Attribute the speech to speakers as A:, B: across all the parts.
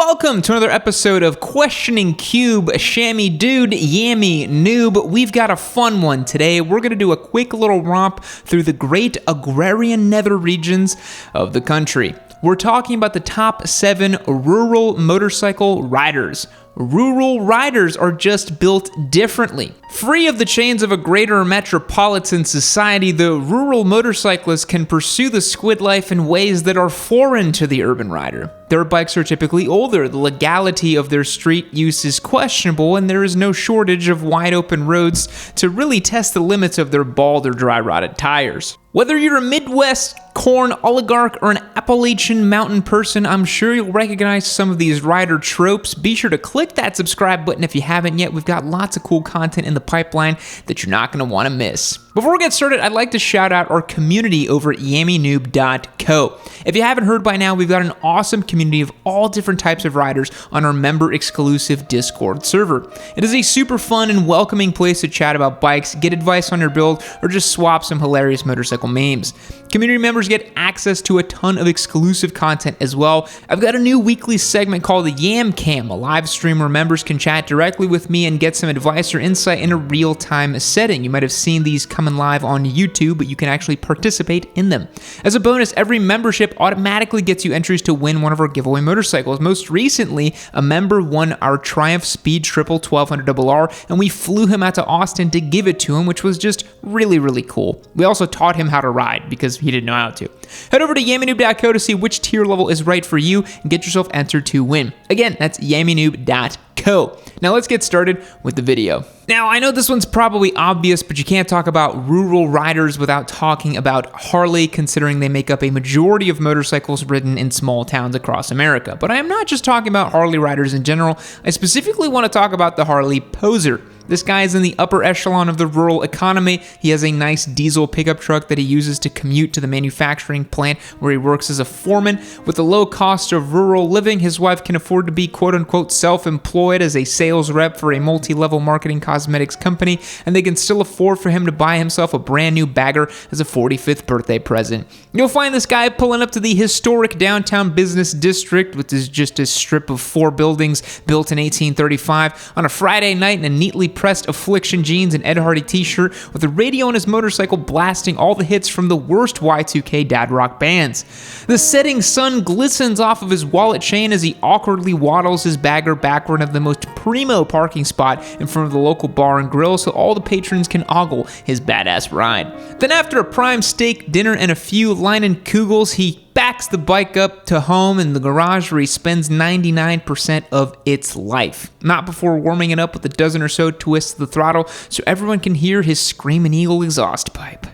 A: welcome to another episode of Questioning Cube, Shammy Dude, Yammy Noob. We've got a fun one today. We're going to do a quick little romp through the great agrarian nether regions of the country. We're talking about the top 7 rural motorcycle riders. Rural riders are just built differently. Free of the chains of a greater metropolitan society, the rural motorcyclist can pursue the squid life in ways that are foreign to the urban rider. Their bikes are typically older, the legality of their street use is questionable, and there is no shortage of wide open roads to really test the limits of their bald or dry rotted tires. Whether you're a Midwest corn oligarch or an Appalachian mountain person, I'm sure you'll recognize some of these rider tropes. Be sure to click that subscribe button if you haven't yet. We've got lots of cool content in the pipeline that you're not going to want to miss. Before we get started, I'd like to shout out our community over at yammynoob.co. If you haven't heard by now, we've got an awesome community of all different types of riders on our member-exclusive Discord server. It is a super fun and welcoming place to chat about bikes, get advice on your build, or just swap some hilarious motorcycle memes. Community members get access to a ton of exclusive content as well. I've got a new weekly segment called the Yam Cam, a live stream where members can chat directly with me and get some advice or insight in a real-time setting. You might have seen these coming live on YouTube, but you can actually participate in them. As a bonus, every membership automatically gets you entries to win one of our giveaway motorcycles. Most recently, a member won our Triumph Speed Triple 1200RR, and we flew him out to Austin to give it to him, which was just really cool. We also taught him how to ride because he didn't know how to. Head over to yammynoob.co to see which tier level is right for you and get yourself entered to win. Again, that's yammynoob.co. Now let's get started with the video. Now, I know this one's probably obvious, but you can't talk about rural riders without talking about Harley, considering they make up a majority of motorcycles ridden in small towns across America. But I am not just talking about Harley riders in general. I specifically want to talk about the Harley Poser. This guy is in the upper echelon of the rural economy. He has a nice diesel pickup truck that he uses to commute to the manufacturing plant where he works as a foreman. With the low cost of rural living, his wife can afford to be quote-unquote self-employed as a sales rep for a multi-level marketing cosmetics company, and they can still afford for him to buy himself a brand new bagger as a 45th birthday present. You'll find this guy pulling up to the historic downtown business district, which is just a strip of 4 buildings built in 1835, on a Friday night in a neatly pressed Affliction jeans and Ed Hardy t-shirt with a radio on his motorcycle blasting all the hits from the worst Y2K dad rock bands. The setting sun glistens off of his wallet chain as he awkwardly waddles his bagger backward of the most primo parking spot in front of the local bar and grill so all the patrons can ogle his badass ride. Then after a prime steak dinner and a few Leinenkugels, he backs the bike up to home in the garage where he spends 99% of its life. Not before warming it up with a dozen or so twists of the throttle so everyone can hear his Screamin' Eagle exhaust pipe.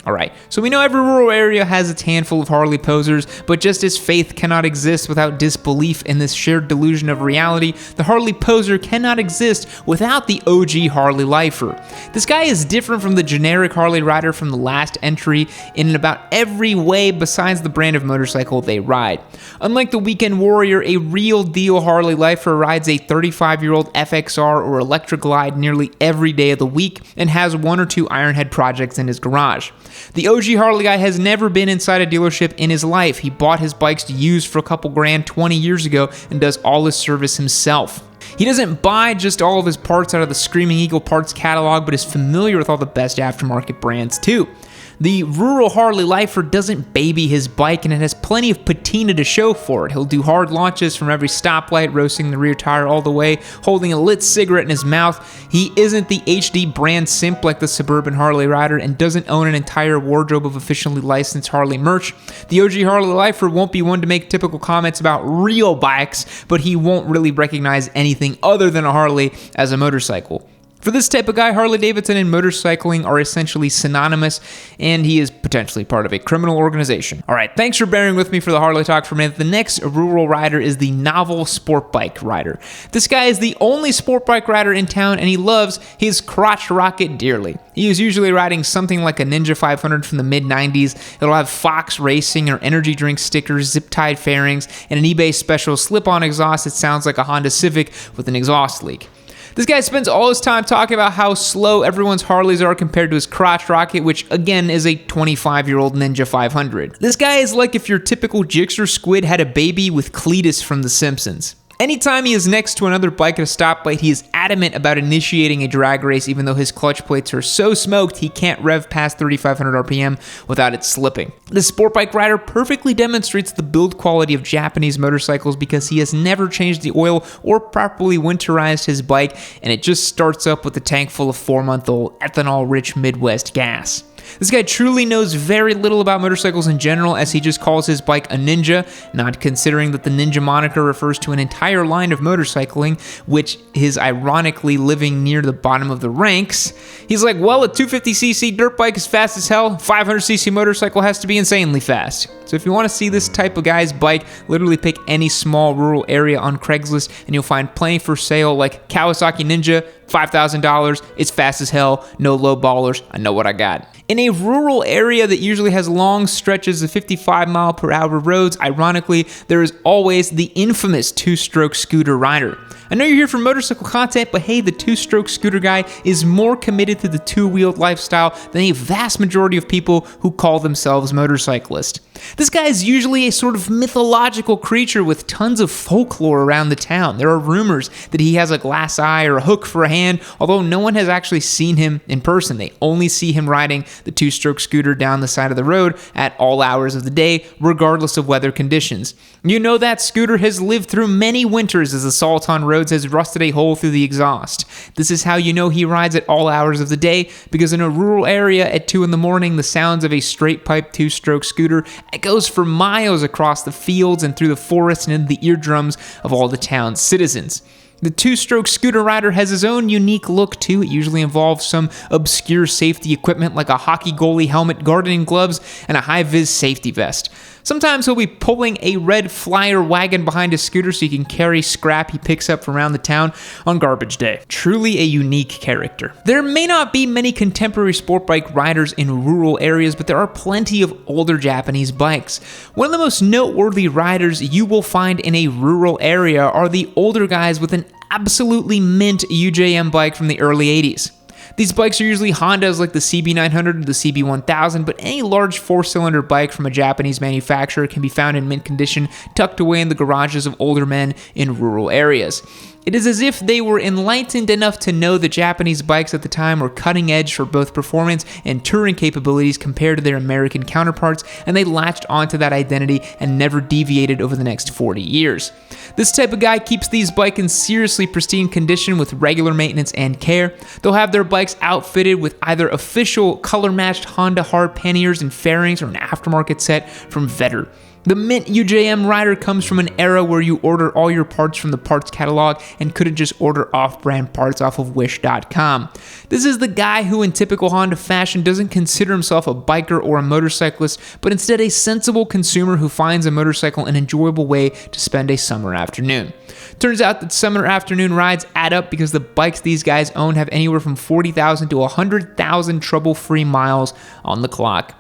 A: Alright, so we know every rural area has its handful of Harley posers, but just as faith cannot exist without disbelief in this shared delusion of reality, the Harley poser cannot exist without the OG Harley lifer. This guy is different from the generic Harley rider from the last entry in about every way besides the brand of motorcycle they ride. Unlike the weekend warrior, a real deal Harley lifer rides a 35-year-old FXR or Electra Glide nearly every day of the week and has 1 or 2 Ironhead projects in his garage. The OG Harley guy has never been inside a dealership in his life. He bought his bikes used for a couple grand 20 years ago and does all his service himself. He doesn't buy just all of his parts out of the Screaming Eagle parts catalog, but is familiar with all the best aftermarket brands too. The rural Harley lifer doesn't baby his bike, and it has plenty of patina to show for it. He'll do hard launches from every stoplight, roasting the rear tire all the way, holding a lit cigarette in his mouth. He isn't the HD brand simp like the suburban Harley rider and doesn't own an entire wardrobe of officially licensed Harley merch. The OG Harley lifer won't be one to make typical comments about real bikes, but he won't really recognize anything other than a Harley as a motorcycle. For this type of guy, Harley-Davidson and motorcycling are essentially synonymous, and he is potentially part of a criminal organization. All right, thanks for bearing with me for the Harley talk for a minute. The next rural rider is the novel sport bike rider. This guy is the only sport bike rider in town, and he loves his crotch rocket dearly. He is usually riding something like a Ninja 500 from the mid-90s. It'll have Fox Racing or energy drink stickers, zip-tied fairings, and an eBay special slip-on exhaust that sounds like a Honda Civic with an exhaust leak. This guy spends all his time talking about how slow everyone's Harleys are compared to his crotch rocket, which again is a 25-year-old Ninja 500. This guy is like if your typical Jigsaw squid had a baby with Cletus from The Simpsons. Anytime he is next to another bike at a stoplight, he is adamant about initiating a drag race even though his clutch plates are so smoked he can't rev past 3,500 RPM without it slipping. This sport bike rider perfectly demonstrates the build quality of Japanese motorcycles because he has never changed the oil or properly winterized his bike, and it just starts up with a tank full of 4-month-old ethanol-rich Midwest gas. This guy truly knows very little about motorcycles in general, as he just calls his bike a Ninja, not considering that the Ninja moniker refers to an entire line of motorcycling, which is ironically living near the bottom of the ranks. He's like, well, a 250cc dirt bike is fast as hell, 500cc motorcycle has to be insanely fast. So if you want to see this type of guy's bike, literally pick any small rural area on Craigslist and you'll find plenty for sale, like Kawasaki Ninja, $5,000, it's fast as hell, no low ballers, I know what I got. In a rural area that usually has long stretches of 55-mile-per-hour roads, ironically, there is always the infamous two-stroke scooter rider. I know you're here for motorcycle content, but hey, the two-stroke scooter guy is more committed to the two-wheeled lifestyle than a vast majority of people who call themselves motorcyclists. This guy is usually a sort of mythological creature with tons of folklore around the town. There are rumors that he has a glass eye or a hook for a hand, although no one has actually seen him in person. They only see him riding the two-stroke scooter down the side of the road at all hours of the day, regardless of weather conditions. You know that scooter has lived through many winters as the salt on roads has rusted a hole through the exhaust. This is how you know he rides at all hours of the day, because in a rural area at 2 in the morning, the sounds of a straight pipe two-stroke scooter echoes for miles across the fields and through the forest and into the eardrums of all the town's citizens. The two-stroke scooter rider has his own unique look too. It usually involves some obscure safety equipment like a hockey goalie helmet, gardening gloves, and a high-vis safety vest. Sometimes he'll be pulling a red flyer wagon behind his scooter so he can carry scrap he picks up from around the town on garbage day. Truly a unique character. There may not be many contemporary sport bike riders in rural areas, but there are plenty of older Japanese bikes. One of the most noteworthy riders you will find in a rural area are the older guys with an absolutely mint UJM bike from the early 80s. These bikes are usually Hondas like the CB900 or the CB1000, but any large 4-cylinder bike from a Japanese manufacturer can be found in mint condition, tucked away in the garages of older men in rural areas. It is as if they were enlightened enough to know that Japanese bikes at the time were cutting edge for both performance and touring capabilities compared to their American counterparts, and they latched onto that identity and never deviated over the next 40 years. This type of guy keeps these bikes in seriously pristine condition with regular maintenance and care. They'll have their bikes outfitted with either official color-matched Honda hard panniers and fairings or an aftermarket set from Vetter. The mint UJM rider comes from an era where you order all your parts from the parts catalog and couldn't just order off-brand parts off of Wish.com. This is the guy who, in typical Honda fashion, doesn't consider himself a biker or a motorcyclist, but instead a sensible consumer who finds a motorcycle an enjoyable way to spend a summer afternoon. Turns out that summer afternoon rides add up because the bikes these guys own have anywhere from 40,000 to 100,000 trouble-free miles on the clock.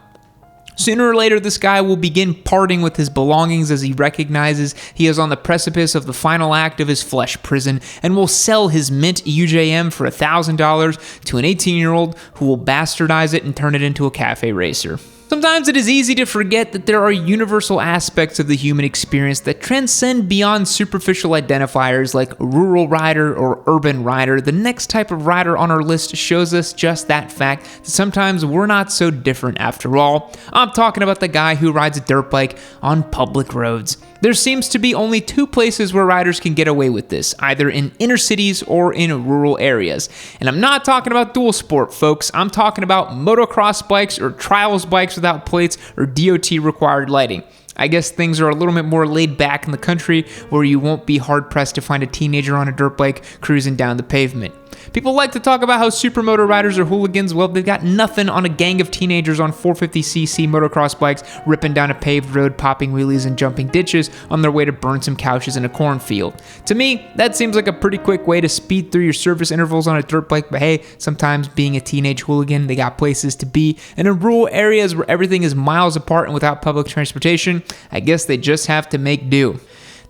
A: Sooner or later, this guy will begin parting with his belongings as he recognizes he is on the precipice of the final act of his flesh prison and will sell his mint UJM for $1,000 to an 18-year-old who will bastardize it and turn it into a cafe racer. Sometimes it is easy to forget that there are universal aspects of the human experience that transcend beyond superficial identifiers like rural rider or urban rider. The next type of rider on our list shows us just that fact, that sometimes we're not so different after all. I'm talking about the guy who rides a dirt bike on public roads. There seems to be only two places where riders can get away with this, either in inner cities or in rural areas. And I'm not talking about dual sport, folks. I'm talking about motocross bikes or trials bikes without plates or DOT required lighting. I guess things are a little bit more laid back in the country where you won't be hard pressed to find a teenager on a dirt bike cruising down the pavement. People like to talk about how supermoto riders are hooligans. Well, they've got nothing on a gang of teenagers on 450cc motocross bikes ripping down a paved road, popping wheelies and jumping ditches on their way to burn some couches in a cornfield. To me, that seems like a pretty quick way to speed through your service intervals on a dirt bike, but hey, sometimes being a teenage hooligan, they got places to be. And in rural areas where everything is miles apart and without public transportation, I guess they just have to make do.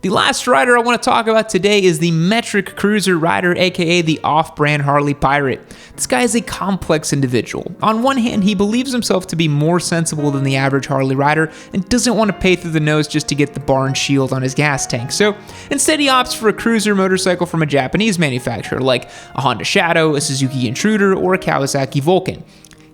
A: The last rider I want to talk about today is the metric cruiser rider, aka the off-brand Harley Pirate. This guy is a complex individual. On one hand, he believes himself to be more sensible than the average Harley rider and doesn't want to pay through the nose just to get the barn shield on his gas tank. So instead he opts for a cruiser motorcycle from a Japanese manufacturer like a Honda Shadow, a Suzuki Intruder, or a Kawasaki Vulcan.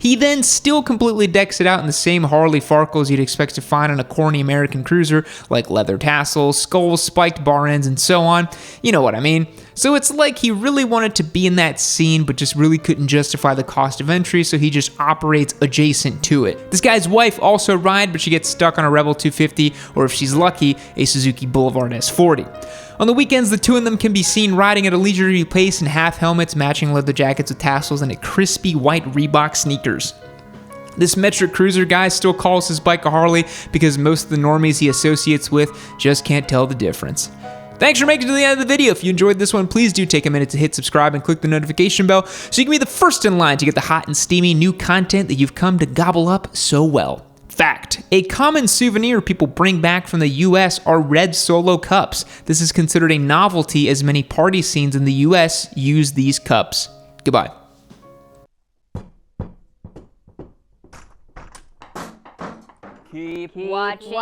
A: He then still completely decks it out in the same Harley farkles you'd expect to find on a corny American cruiser, like leather tassels, skulls, spiked bar ends, and so on. You know what I mean. So it's like he really wanted to be in that scene, but just really couldn't justify the cost of entry, so he just operates adjacent to it. This guy's wife also rides, but she gets stuck on a Rebel 250, or if she's lucky, a Suzuki Boulevard S40. On the weekends, the two of them can be seen riding at a leisurely pace in half helmets, matching leather jackets with tassels, and a crispy white Reebok sneakers. This metric cruiser guy still calls his bike a Harley because most of the normies he associates with just can't tell the difference. Thanks for making it to the end of the video. If you enjoyed this one, please do take a minute to hit subscribe and click the notification bell so you can be the first in line to get the hot and steamy new content that you've come to gobble up so well. Fact: a common souvenir people bring back from the US are red Solo cups. This is considered a novelty as many party scenes in the US use these cups. Goodbye.
B: Keep watching.